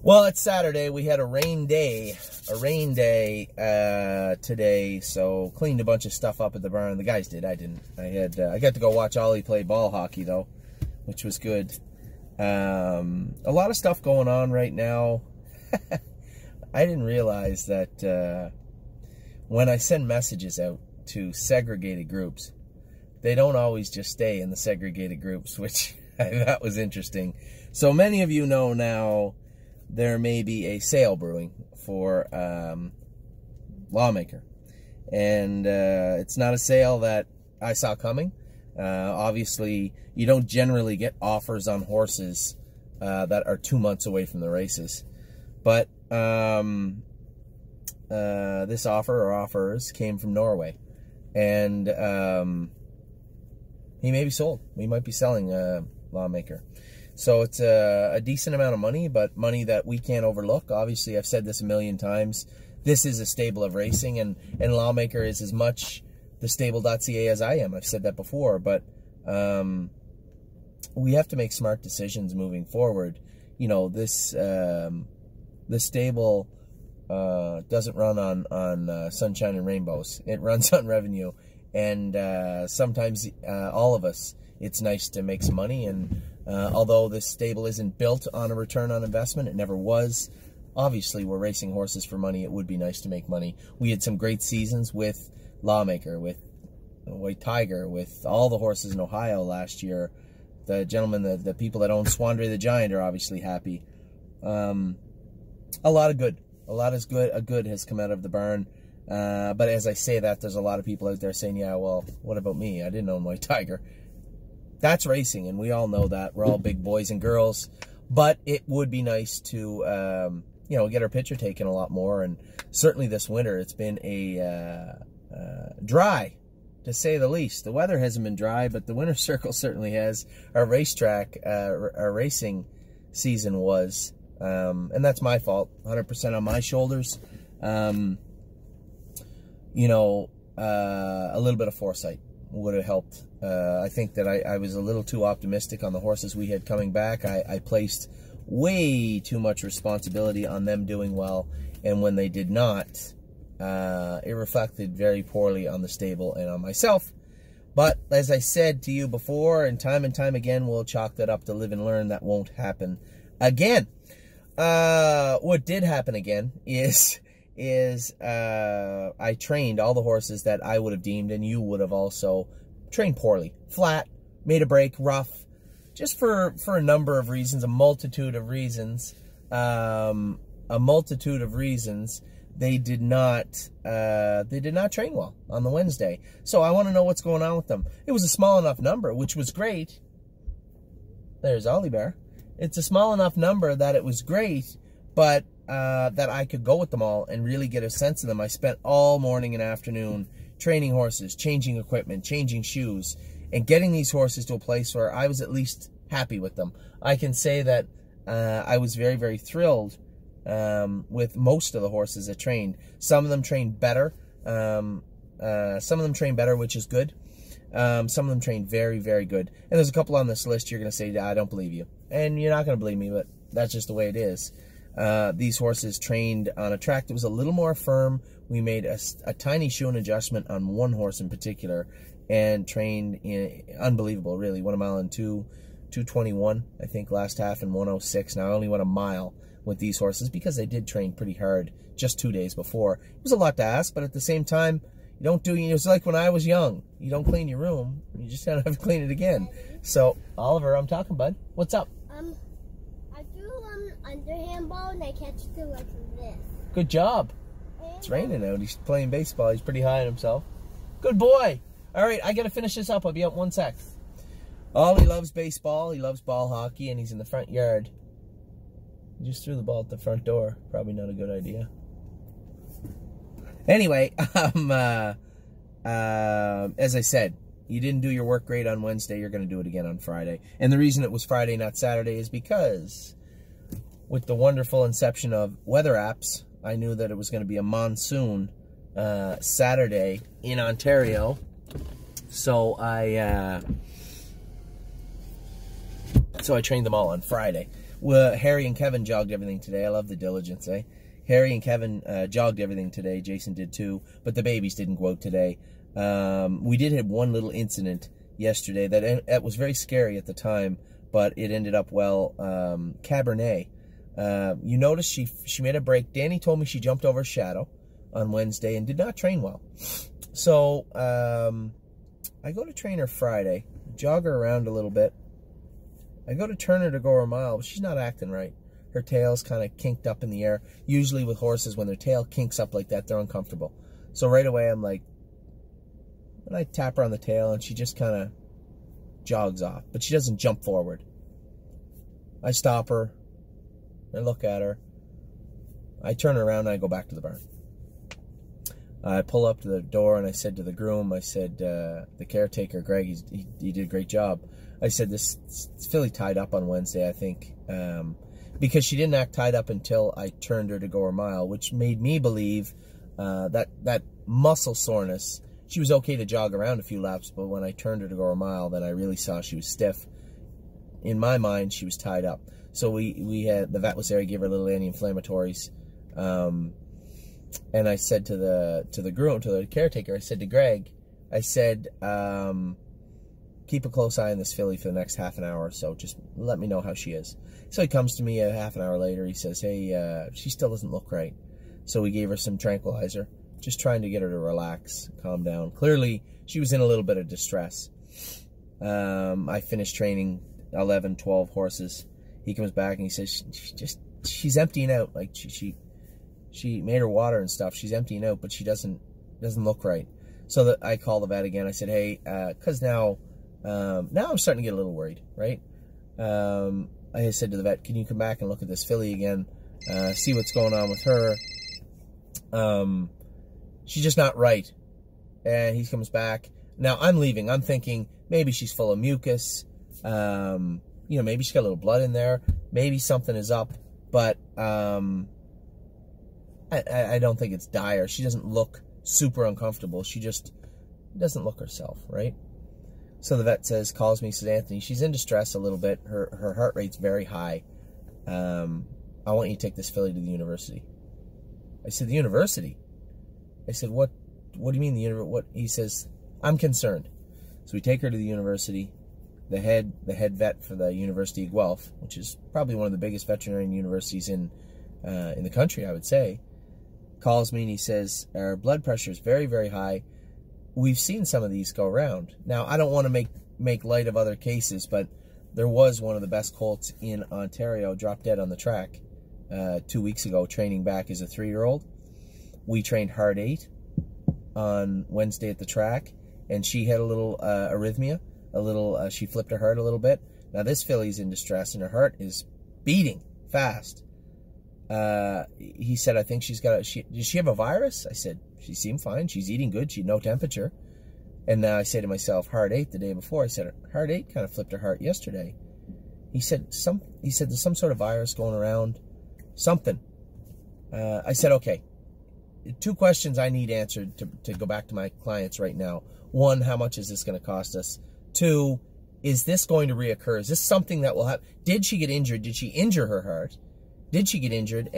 Well, it's Saturday. We had a rain day today, so cleaned a bunch of stuff up at the barn. The guys did. I didn't. I got to go watch Ollie play ball hockey though, which was good. A lot of stuff going on right now. I didn't realize that when I send messages out to segregated groups, they don't always just stay in the segregated groups, which that was interesting. So many of you know now there may be a sale brewing for Lawmaker. And it's not a sale that I saw coming. Obviously, you don't generally get offers on horses that are 2 months away from the races. But this offer or offers came from Norway. And he may be sold. We might be selling Lawmaker. So it's a decent amount of money, but money that we can't overlook. Obviously, I've said this a million times. This is a stable of racing, and Lawmaker is as much TheStable.ca as I am. I've said that before, but we have to make smart decisions moving forward. You know, this stable doesn't run on sunshine and rainbows. It runs on revenue, and sometimes all of us, it's nice to make some money. And although this stable isn't built on a return on investment, it never was. Obviously, we're racing horses for money. It would be nice to make money. We had some great seasons with Lawmaker, with White Tiger, with all the horses in Ohio last year. The gentlemen, the people that own Swandre the Giant are obviously happy. A lot of good. A lot is good. A good has come out of the barn. But as I say that, there's a lot of people out there saying, yeah, well, what about me? I didn't own White Tiger. That's racing, and we all know that. We're all big boys and girls. But it would be nice to, you know, get our picture taken a lot more. And certainly this winter, it's been a dry, to say the least. The weather hasn't been dry, but the winter circle certainly has. Our racetrack, our racing season was. And that's my fault, 100% on my shoulders. You know, a little bit of foresight would have helped. I think that I was a little too optimistic on the horses we had coming back. I placed way too much responsibility on them doing well, and when they did not, it reflected very poorly on the stable and on myself. But as I said to you before, and time again, we'll chalk that up to live and learn. That won't happen again. What did happen again is I trained all the horses that I would have deemed, and you would have also, trained poorly. Flat, made a break, rough, just for a number of reasons, a multitude of reasons. They did not train well on the Wednesday. So I want to know what's going on with them. It was a small enough number, which was great. There's Ollie Bear. It's a small enough number that it was great, but that I could go with them all and really get a sense of them. I spent all morning and afternoon training horses, changing equipment, changing shoes, and getting these horses to a place where I was at least happy with them. I can say that I was very, very thrilled with most of the horses that trained. Some of them trained better. Which is good. Some of them trained very, very good. And there's a couple on this list you're going to say, I don't believe you. And you're not going to believe me, but that's just the way it is. These horses trained on a track that was a little more firm. We made a tiny shoeing adjustment on one horse in particular, and trained in, unbelievable, really. 1 mile and 2:21, I think, last half, and 1:06. Now, I only went a mile with these horses because they did train pretty hard just 2 days before. It was a lot to ask, but at the same time, you don't do, it was like when I was young. You don't clean your room, you just gotta have to clean it again. So, Oliver, I'm talking, bud. What's up? I threw underhand ball and I catched it like this. Good job. It's raining out. He's playing baseball. He's pretty high on himself. Good boy. All right, I got to finish this up. I'll be out 1 sec. Ollie loves baseball. He loves ball hockey, and he's in the front yard. He just threw the ball at the front door. Probably not a good idea. Anyway, as I said, you didn't do your work great on Wednesday. You're going to do it again on Friday. And the reason it was Friday, not Saturday, is because with the wonderful inception of weather apps, I knew that it was going to be a monsoon Saturday in Ontario. So I trained them all on Friday. Well, Harry and Kevin jogged everything today. I love the diligence, eh? Harry and Kevin jogged everything today. Jason did too, but the babies didn't go out today. We did have one little incident yesterday that was very scary at the time, but it ended up well. Cabernet. You notice she made a break. Danny told me she jumped over a shadow on Wednesday and did not train well. So I go to train her Friday, jog her around a little bit. I go to turn her to go her mile, but she's not acting right. Her tail's kind of kinked up in the air. Usually with horses, when their tail kinks up like that, they're uncomfortable. So right away, I'm like, and I tap her on the tail, and she just kind of jogs off, but she doesn't jump forward. I stop her. I look at her. I turn her around, and I go back to the barn. I pull up to the door, and I said to the groom, I said, the caretaker, Greg, he did a great job. I said, this filly tied up on Wednesday, I think, because she didn't act tied up until I turned her to go her mile, which made me believe that muscle soreness. She was okay to jog around a few laps, but when I turned her to go her mile, then I really saw she was stiff. In my mind, she was tied up. So we had, the vet was there, I gave her a little anti-inflammatories, and I said to the groom, to the caretaker, I said to Greg, I said, keep a close eye on this filly for the next half an hour or so. Just let me know how she is. So he comes to me a half an hour later. He says, hey, she still doesn't look right. So we gave her some tranquilizer, just trying to get her to relax, calm down. Clearly, she was in a little bit of distress. I finished training 11, 12 horses. He comes back and he says, she's emptying out. Like she made her water and stuff. She's emptying out, but she doesn't look right. So I call the vet again. I said, hey, because now I'm starting to get a little worried, right? I said to the vet, can you come back and look at this filly again, see what's going on with her? She's just not right. And he comes back. Now I'm leaving. I'm thinking maybe she's full of mucus. Maybe she's got a little blood in there. Maybe something is up. But I don't think it's dire. She doesn't look super uncomfortable. She just doesn't look herself, right? So the vet calls me, says, Anthony, she's in distress a little bit. Her heart rate's very high. I want you to take this filly to the university. I said, the university? I said, what do you mean the university? What? He says, I'm concerned. So we take her to the university. The head vet for the University of Guelph, which is probably one of the biggest veterinary universities in the country, I would say, calls me and he says, our blood pressure is very, very high. We've seen some of these go around. Now, I don't want to make light of other cases, but there was one of the best colts in Ontario drop dead on the track 2 weeks ago, training back as a 3-year-old. We trained Hard 8 on Wednesday at the track, and she had a little arrhythmia. She flipped her heart a little bit. Now, this filly's in distress, and her heart is beating fast. He said, I think she's got does she have a virus? I said, she seemed fine. She's eating good. She had no temperature. And now I say to myself, Heart 8 the day before. I said, Heart 8 kind of flipped her heart yesterday. He said, there's some sort of virus going around. Something. I said, okay. 2 questions I need answered to go back to my clients right now. 1, how much is this going to cost us? 2, is this going to reoccur? Is this something that will happen? Did she get injured? Did she injure her heart? Did she get injured?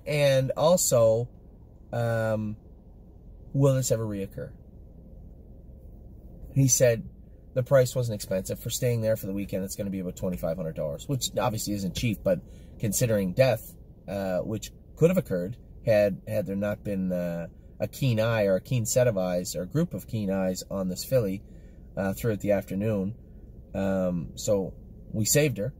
And also, will this ever reoccur? He said the price wasn't expensive. For staying there for the weekend, it's going to be about $2,500, which obviously isn't cheap, but considering death, which could have occurred had there not been a keen eye or a keen set of eyes or a group of keen eyes on this filly throughout the afternoon. So we saved her.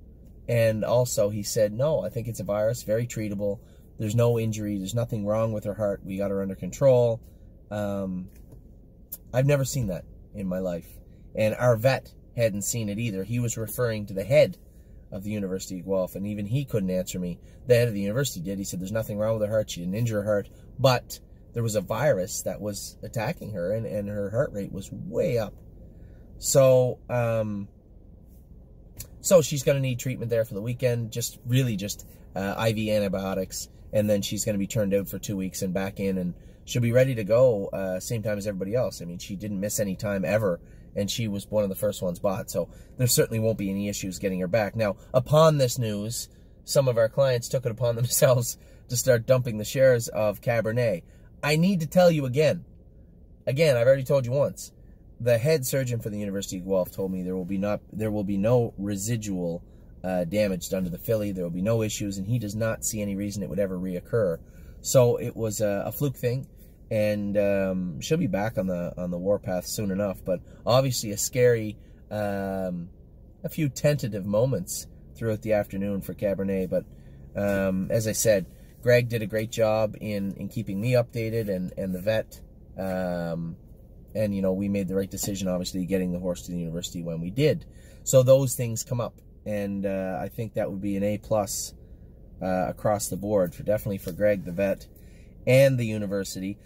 And also he said, no, I think it's a virus, very treatable. There's no injury. There's nothing wrong with her heart. We got her under control. I've never seen that in my life. And our vet hadn't seen it either. He was referring to the head of the University of Guelph, and even he couldn't answer me. The head of the university did. He said there's nothing wrong with her heart. She didn't injure her heart. But there was a virus that was attacking her, and her heart rate was way up. So, so she's going to need treatment there for the weekend, just IV antibiotics, and then she's going to be turned out for 2 weeks and back in, and she'll be ready to go same time as everybody else. I mean, she didn't miss any time ever and she was one of the first ones bought. So there certainly won't be any issues getting her back. Now, upon this news, some of our clients took it upon themselves to start dumping the shares of Cabernet. I need to tell you again, I've already told you once, the head surgeon for the University of Guelph told me there will be no residual damage done to the filly. There will be no issues, and he does not see any reason it would ever reoccur. So it was a fluke thing, and she'll be back on the warpath soon enough. But obviously a scary, a few tentative moments throughout the afternoon for Cabernet. But as I said, Greg did a great job in keeping me updated, and the vet. And, you know, we made the right decision, obviously, getting the horse to the university when we did. So those things come up. And I think that would be an A+ across the board, definitely for Greg, the vet, and the university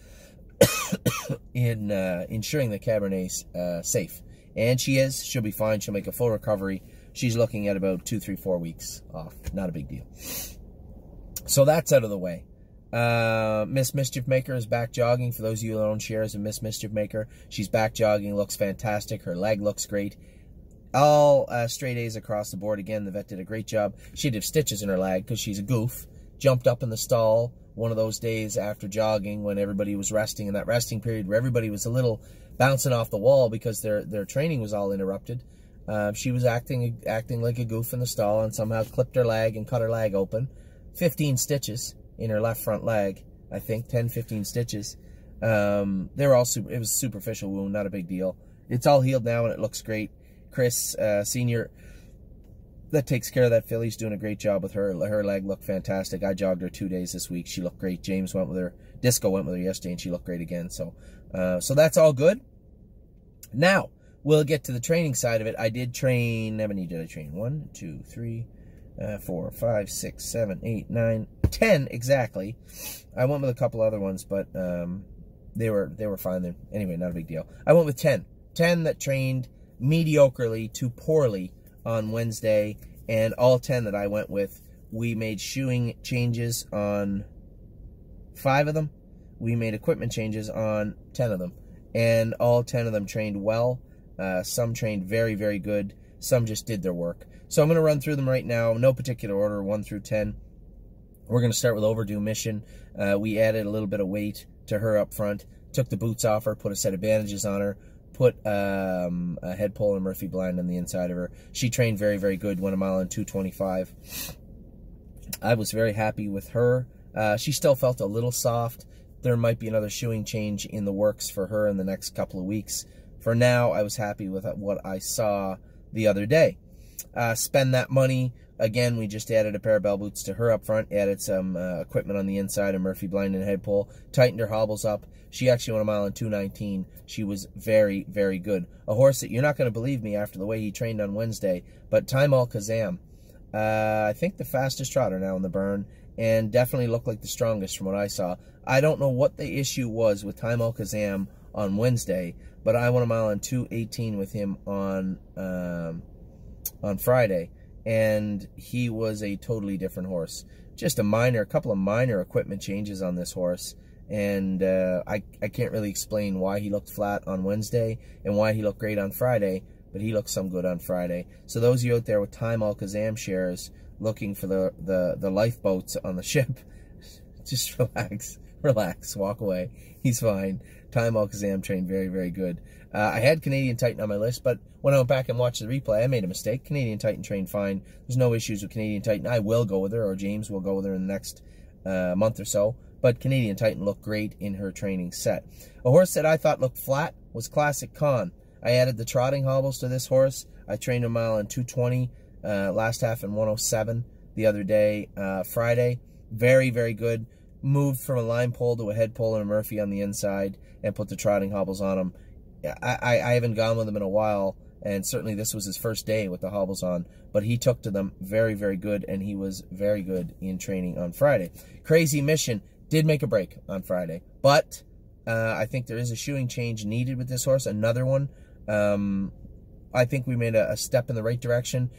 in ensuring that Cabernet's safe. And she is. She'll be fine. She'll make a full recovery. She's looking at about 2, 3, 4 weeks off. Not a big deal. So that's out of the way. Miss Mischief Maker is back jogging. For those of you that own shares of Miss Mischief Maker, she's back jogging, looks fantastic. Her leg looks great. All straight A's across the board. Again, the vet did a great job. She did have stitches in her leg because she's a goof. Jumped up in the stall one of those days after jogging when everybody was resting, in that resting period where everybody was a little bouncing off the wall because their training was all interrupted. She was acting like a goof in the stall and somehow clipped her leg and cut her leg open. 15 stitches in her left front leg, I think, 10, 15 stitches. They were all it was a superficial wound, not a big deal. It's all healed now and it looks great. Chris, Senior, that takes care of that filly, he's doing a great job with her. Her leg looked fantastic. I jogged her 2 days this week. She looked great. James went with her. Disco went with her yesterday, and she looked great again. So that's all good. Now, we'll get to the training side of it. I did train, how many did I train? 1, 2, 3, 4, 5, 6, 7, 8, 9, 10 exactly. I went with a couple other ones, but they were fine. Anyway, not a big deal. I went with 10. 10 that trained mediocrely to poorly on Wednesday, and all 10 that I went with, we made shoeing changes on 5 of them. We made equipment changes on 10 of them, and all 10 of them trained well. Some trained very, very good. Some just did their work. So I'm going to run through them right now, no particular order, 1 through 10. We're going to start with Overdue Mission. We added a little bit of weight to her up front, took the boots off her, put a set of bandages on her, put a head pole and Murphy blind on the inside of her. She trained very, very good, went a mile in 2:25. I was very happy with her. She still felt a little soft. There might be another shoeing change in the works for her in the next couple of weeks. For now, I was happy with what I saw the other day. Spend that money. Again, we just added a pair of bell boots to her up front, added some equipment on the inside, a Murphy blind and head pole, tightened her hobbles up. She actually went a mile in 2:19. She was very, very good. A horse that you're not going to believe me after the way he trained on Wednesday, but Time Al Kazam, I think the fastest trotter now in the burn, and definitely looked like the strongest from what I saw. I don't know what the issue was with Time Al Kazam on Wednesday, but I went a mile in 2:18 with him on Friday, and he was a totally different horse. Just a couple of minor equipment changes on this horse, and I can't really explain why he looked flat on Wednesday and why he looked great on Friday, but he looked some good on Friday. So those of you out there with Time Al Kazam shares looking for the lifeboats on the ship, just relax, walk away. He's fine. Time Al Kazam trained very, very good. I had Canadian Titan on my list, but when I went back and watched the replay, I made a mistake. Canadian Titan trained fine. There's no issues with Canadian Titan. I will go with her, or James will go with her in the next month or so. But Canadian Titan looked great in her training set. A horse that I thought looked flat was Classic Con. I added the trotting hobbles to this horse. I trained a mile in 2:20, last half in 1:07 the other day, Friday. Very, very good. Moved from a line pole to a head pole and a Murphy on the inside and put the trotting hobbles on him. I haven't gone with him in a while, and certainly this was his first day with the hobbles on, but he took to them very, very good, and he was very good in training on Friday. Crazy Mission did make a break on Friday, but I think there is a shoeing change needed with this horse, another one. I think we made a step in the right direction.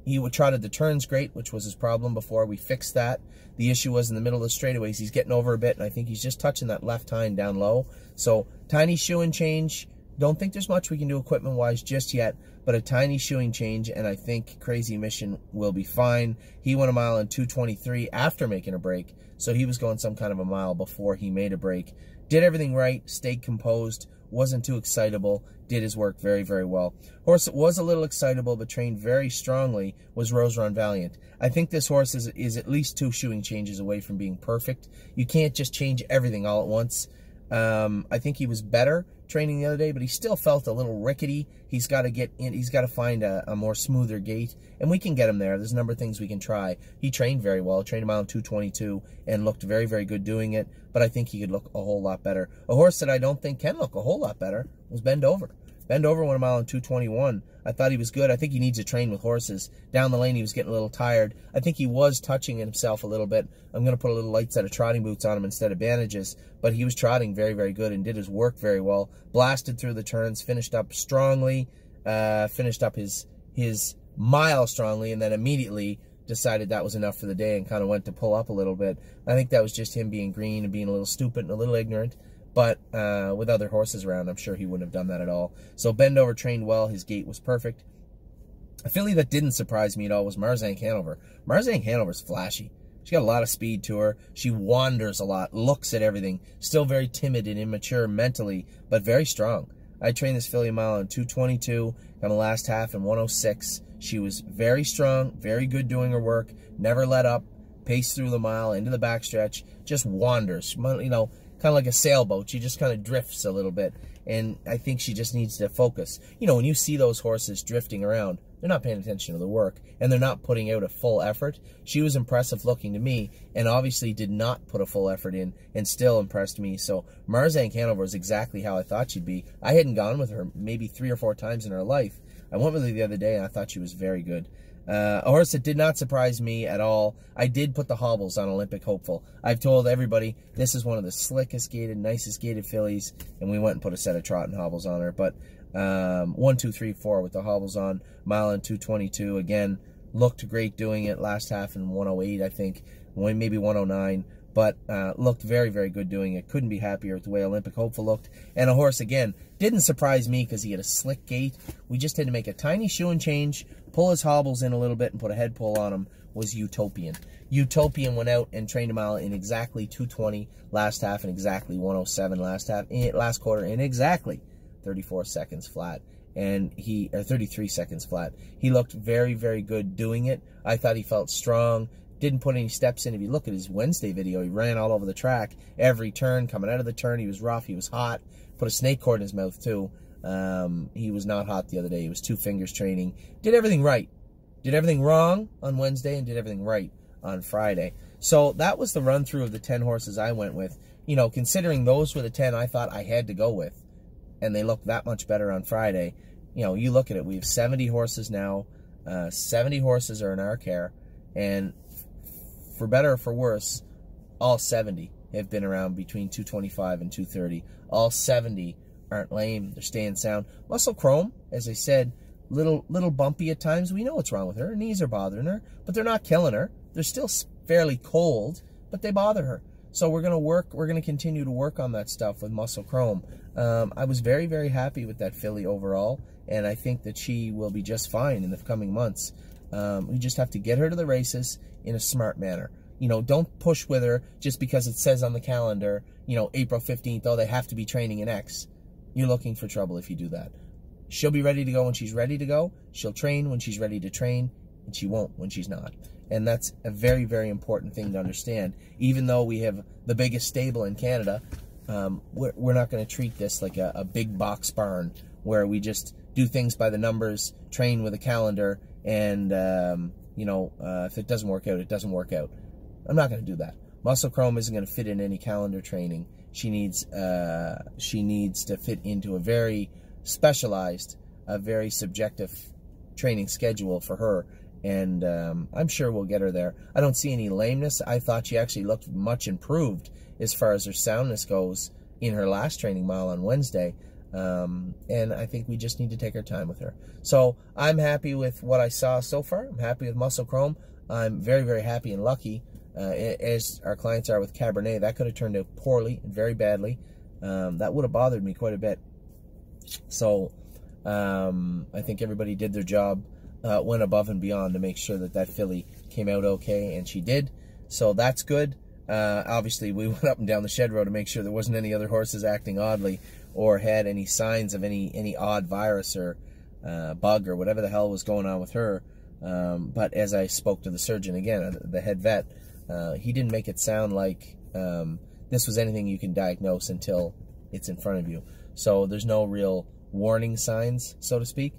He trotted the turns great, which was his problem before. We fixed that. The issue was in the middle of the straightaways. He's getting over a bit, and I think he's just touching that left hind down low. So, tiny shoeing change. Don't think there's much we can do equipment-wise just yet, but a tiny shoeing change, and I think Crazy Mission will be fine. He went a mile in 2:23 after making a break, so he was going some kind of a mile before he made a break. Did everything right, stayed composed, wasn't too excitable, did his work very, very well. Horse that was a little excitable but trained very strongly was Rose Run Valiant. I think this horse is at least 2 shoeing changes away from being perfect. You can't just change everything all at once. I think he was better training the other day, but he still felt a little rickety. He's got to get in. He's got to find a more smoother gait, and we can get him there. There's a number of things we can try. He trained very well, trained him out in 2:22, and looked very, very good doing it, but I think he could look a whole lot better. A horse that I don't think can look a whole lot better was Bend Over. Bend Over went a mile in 2:21. I thought he was good. I think he needs to train with horses. Down the lane, he was getting a little tired. I think he was touching himself a little bit. I'm going to put a little light set of trotting boots on him instead of bandages, but he was trotting very, very good and did his work very well. Blasted through the turns, finished up strongly, finished up his mile strongly, and then immediately decided that was enough for the day and kind of went to pull up a little bit. I think that was just him being green and being a little stupid and a little ignorant. But with other horses around, I'm sure he wouldn't have done that at all. So Bend Over trained well. His gait was perfect. A filly that didn't surprise me at all was Marzank Hanover. Marzank Hanover's flashy. She got a lot of speed to her. She wanders a lot, looks at everything. Still very timid and immature mentally, but very strong. I trained this filly a mile in 2:22, got the last half in 1:06. She was very strong, very good doing her work, never let up, paced through the mile, into the backstretch, just wanders, you know, kind of like a sailboat. She just kind of drifts a little bit, and I think she just needs to focus. You know, when you see those horses drifting around, they're not paying attention to the work, and they're not putting out a full effort. She was impressive looking to me, and obviously did not put a full effort in, and still impressed me. So Marzank Hanover is exactly how I thought she'd be. I hadn't gone with her maybe 3 or 4 times in her life. I went with her the other day, and I thought she was very good. A horse that did not surprise me at all. I did put the hobbles on Olympic Hopeful. I've told everybody this is one of the slickest gaited, nicest gaited fillies, and we went and put a set of trotting hobbles on her. But 1, 2, 3, 4 with the hobbles on, mile in 2:22. Again, looked great doing it. Last half in 1:08, I think, maybe 1:09. But looked very, very good doing it. Couldn't be happier with the way Olympic Hopeful looked. And a horse, again, didn't surprise me because he had a slick gait. We just had to make a tiny shoeing change, pull his hobbles in a little bit, and put a head pull on him, was Utopian. Utopian went out and trained a mile in exactly 2:20 last half and exactly 1:07 last quarter, in exactly 34 seconds flat. And 33 seconds flat. He looked very, very good doing it. I thought he felt strong. Didn't put any steps in. If you look at his Wednesday video, he ran all over the track. Every turn, coming out of the turn, he was rough, he was hot. Put a snake cord in his mouth, too. He was not hot the other day. He was 2 fingers training. Did everything right. Did everything wrong on Wednesday and did everything right on Friday. So that was the run-through of the 10 horses I went with. You know, considering those were the 10 I thought I had to go with, and they looked that much better on Friday. You know, you look at it, we have 70 horses now. 70 horses are in our care, and for better or for worse, all 70 have been around between 225 and 230. All 70 aren't lame. They're staying sound. Muscle Chrome, as I said, little bumpy at times. We know what's wrong with her. Her knees are bothering her, but they're not killing her. They're still fairly cold, but they bother her. So we're going to continue to work on that stuff with Muscle Chrome. I was very, very happy with that filly overall, and I think that she will be just fine in the coming months. We just have to get her to the races in a smart manner. You know, don't push with her just because it says on the calendar, you know, April 15th, oh, they have to be training in X. You're looking for trouble if you do that. She'll be ready to go when she's ready to go. She'll train when she's ready to train, and she won't when she's not. And that's a very, very important thing to understand. Even though we have the biggest stable in Canada, we're not going to treat this like a big box barn where we just do things by the numbers, train with a calendar, and, you know, if it doesn't work out, it doesn't work out. I'm not going to do that. Muscle Chrome isn't going to fit in any calendar training. She needs to fit into a very specialized, a very subjective training schedule for her, and I'm sure we'll get her there. I don't see any lameness. I thought she actually looked much improved as far as her soundness goes in her last training mile on Wednesday, and I think we just need to take our time with her. So I'm happy with what I saw so far. I'm happy with Muscle Chrome. I'm very, very happy and lucky, as our clients are with Cabernet. That could have turned out poorly and very badly. That would have bothered me quite a bit. So I think everybody did their job, went above and beyond to make sure that that filly came out okay, and she did. So that's good. Obviously, we went up and down the shed row to make sure there wasn't any other horses acting oddly or had any signs of any odd virus or bug or whatever the hell was going on with her. But as I spoke to the surgeon again, the head vet, he didn't make it sound like this was anything you can diagnose until it's in front of you. So there's no real warning signs, so to speak.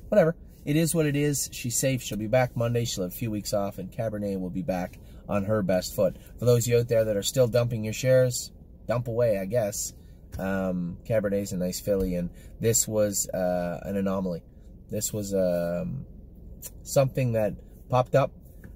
Whatever. It is what it is. She's safe. She'll be back Monday. She'll have a few weeks off, and Cabernet will be back on her best foot. For those of you out there that are still dumping your shares, dump away, I guess. Cabernet's a nice filly, and this was an anomaly. This was something that popped up.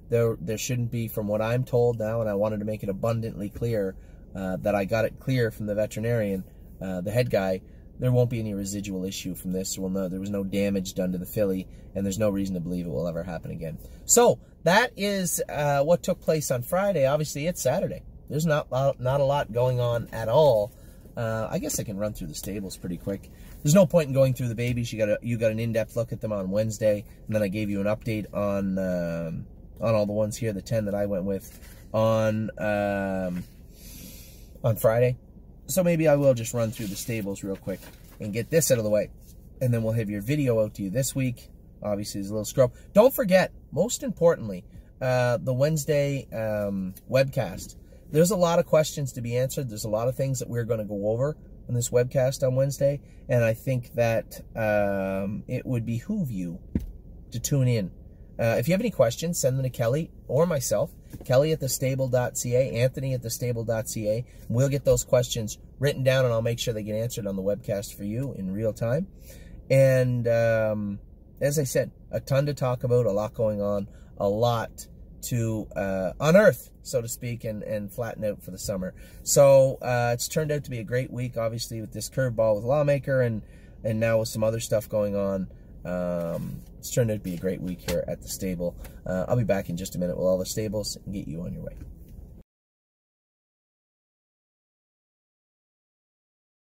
There shouldn't be, from what I'm told now, and I wanted to make it abundantly clear that I got it clear from the veterinarian, the head guy. There won't be any residual issue from this. There was no damage done to the filly, and there's no reason to believe it will ever happen again. So that is what took place on Friday. Obviously, it's Saturday. There's not a lot going on at all. I guess I can run through the stables pretty quick. There's no point in going through the babies. You got an in-depth look at them on Wednesday, and then I gave you an update on all the ones here, the 10 that I went with on Friday. So maybe I will just run through the stables real quick and get this out of the way. And then we'll have your video out to you this week. Obviously, there's a little scrub. Don't forget, most importantly, the Wednesday webcast. There's a lot of questions to be answered. There's a lot of things that we're going to go over in this webcast on Wednesday. And I think that it would behoove you to tune in. If you have any questions, send them to Kelly or myself. Kelly at TheStable.ca, Anthony at TheStable.ca. We'll get those questions written down, and I'll make sure they get answered on the webcast for you in real time. And as I said, a ton to talk about, a lot going on, a lot to unearth, so to speak, and flatten out for the summer. So it's turned out to be a great week, obviously, with this curveball with Lawmaker and now with some other stuff going on. It's turned out to be a great week here at the stable. I'll be back in just a minute with all the stables and get you on your way.